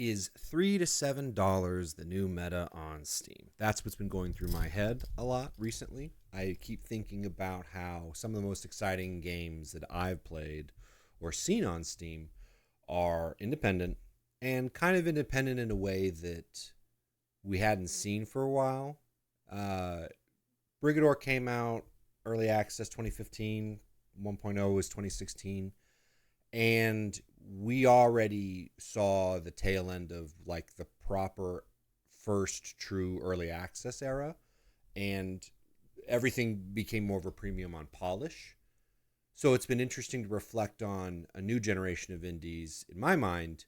Is $3 to $7 the new meta on Steam? That's what's been going through my head a lot recently. I keep thinking about how some of the most exciting games that I've played or seen on Steam are independent and kind of independent in a way that we hadn't seen for a while. Uh, Brigador came out early access 2015, 1.0 was 2016, and we already saw the tail end of like the proper first true early access era, and everything became more of a premium on polish. So it's been interesting to reflect on a new generation of indies, in my mind,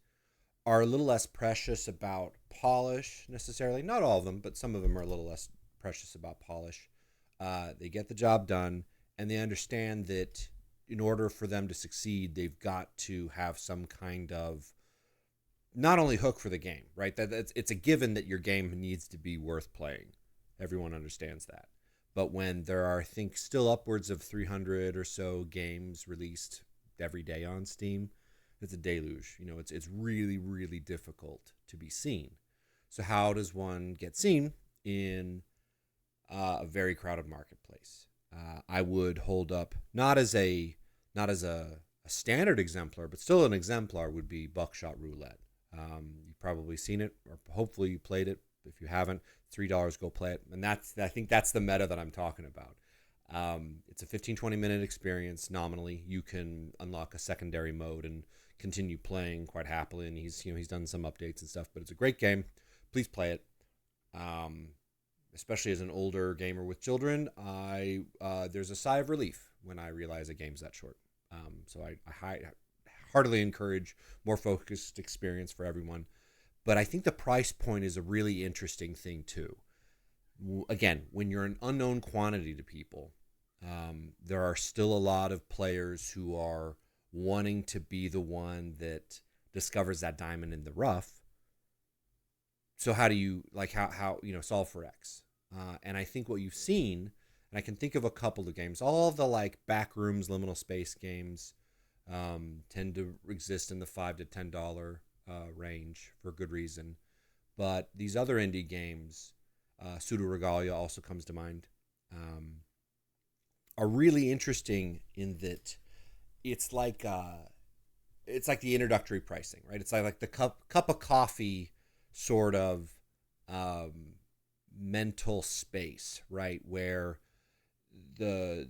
are a little less precious about polish necessarily. Not all of them, but some of them are a little less precious about polish. They get the job done, and they understand that in order for them to succeed, they've got to have some kind of not only hook for the game, right? It's a given that your game needs to be worth playing. Everyone understands that. But when there are, I think, still upwards of 300 or so games released every day on Steam, it's a deluge. It's really, really difficult to be seen. So how does one get seen in a very crowded marketplace? I would hold up not as a standard exemplar, but still an exemplar would be Buckshot Roulette. You've probably seen it, or hopefully you played it. If you haven't, $3, go play it. And I think that's the meta that I'm talking about. It's a 15-20 minute experience nominally. You can unlock a secondary mode and continue playing quite happily. And he's done some updates and stuff, but it's a great game. Please play it. Especially as an older gamer with children, there's a sigh of relief when I realize a game's that short. So I heartily encourage more focused experience for everyone. But I think the price point is a really interesting thing too. Again, when you're an unknown quantity to people, there are still a lot of players who are wanting to be the one that discovers that diamond in the rough. So how do you how solve for X? And I think what you've seen, and I can think of a couple of games, all of the like backrooms liminal space games tend to exist in the $5 to $10 range for good reason. But these other indie games, Pseudo Regalia also comes to mind, are really interesting in that it's like the introductory pricing, right? It's like the cup of coffee sort of mental space, right? Where the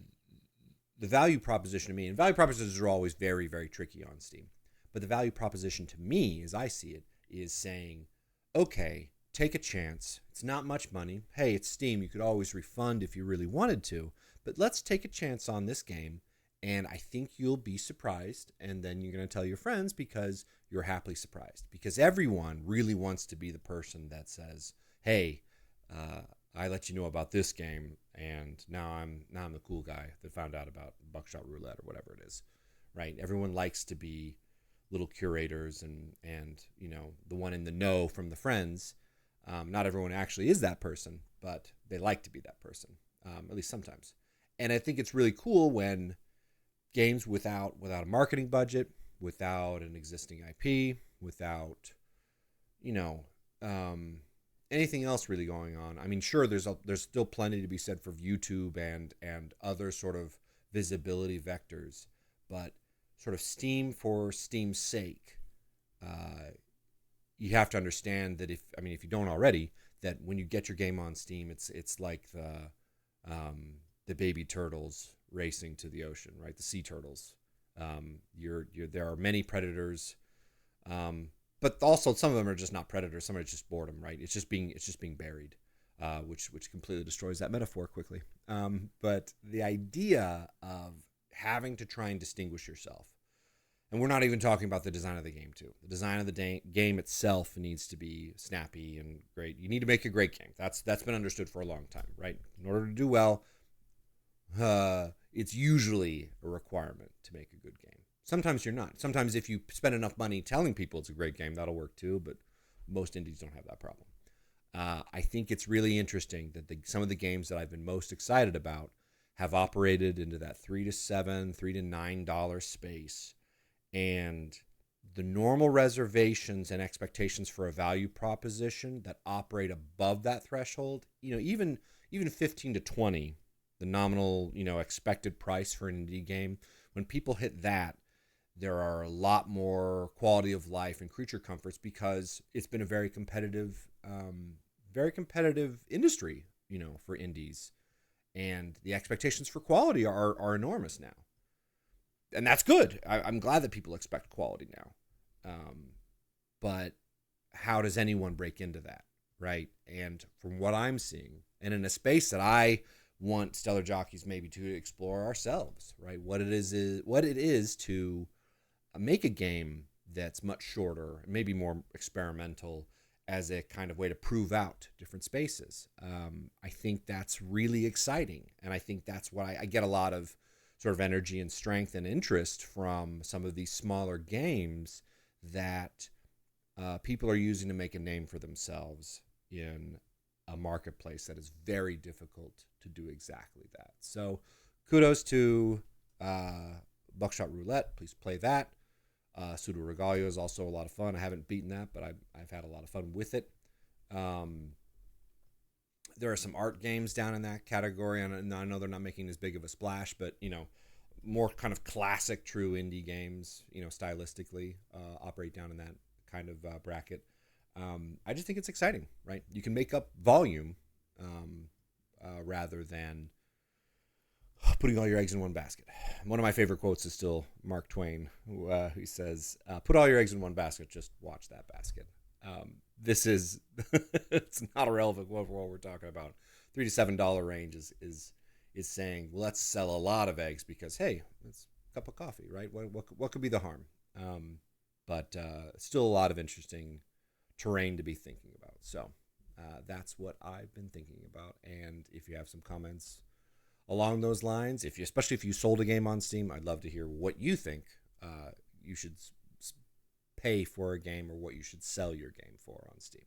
value proposition to me, and value propositions are always very, very tricky on Steam, but the value proposition to me, as I see it, is saying, okay, take a chance. It's not much money. Hey, it's Steam. You could always refund if you really wanted to, but let's take a chance on this game, and I think you'll be surprised, and then you're going to tell your friends because you're happily surprised. Because everyone really wants to be the person that says, hey, I let you know about this game, and now I'm the cool guy that found out about Buckshot Roulette or whatever it is, right? Everyone likes to be little curators and the one in the know from the friends. Not everyone actually is that person, but they like to be that person, at least sometimes. And I think it's really cool when games without a marketing budget, without an existing IP, without anything else really going on. I mean, sure, there's still plenty to be said for YouTube and other sort of visibility vectors, but sort of Steam for Steam's sake, you have to understand that if you don't already, that when you get your game on Steam, it's like the baby turtles racing to the ocean, right? The sea turtles. There are many predators, but also some of them are just not predators. Some are just boredom, right? It's just being buried, which completely destroys that metaphor quickly. But the idea of having to try and distinguish yourself, and we're not even talking about the design of the game too. The design of the game itself needs to be snappy and great. You need to make a great game. That's been understood for a long time, right? In order to do well, it's usually a requirement to make a good game. Sometimes you're not. Sometimes if you spend enough money telling people it's a great game, that'll work too, but most indies don't have that problem. I think it's really interesting that some of the games that I've been most excited about have operated into that $3 to $7, $3 to $9 space, and the normal reservations and expectations for a value proposition that operate above that threshold, even 15 to 20, the nominal, expected price for an indie game, when people hit that, there are a lot more quality of life and creature comforts because it's been a very competitive industry, for indies, and the expectations for quality are enormous now, and that's good. I'm glad that people expect quality now. But how does anyone break into that, right? And from what I'm seeing, and in a space that I want Stellar Jockeys maybe to explore ourselves, right? What it is to make a game that's much shorter, maybe more experimental, as a kind of way to prove out different spaces. I think that's really exciting, and I think that's what I get a lot of sort of energy and strength and interest from some of these smaller games that people are using to make a name for themselves in a marketplace that is very difficult to do exactly that. So kudos to Buckshot Roulette. Please play that. Pseudo Regalia is also a lot of fun. I haven't beaten that, but I've had a lot of fun with it. There are some art games down in that category, and I know they're not making as big of a splash, but more kind of classic, true indie games, stylistically, operate down in that kind of bracket. I just think it's exciting, right? You can make up volume rather than putting all your eggs in one basket. One of my favorite quotes is still Mark Twain, who says, "Put all your eggs in one basket. Just watch that basket." This is it's not a relevant quote for what we're talking about. $3 to $7 range is saying let's sell a lot of eggs because hey, it's a cup of coffee, right? What could be the harm? But still a lot of interesting terrain to be thinking about. So that's what I've been thinking about. And if you have some comments along those lines, especially if you sold a game on Steam, I'd love to hear what you think you should pay for a game or what you should sell your game for on Steam.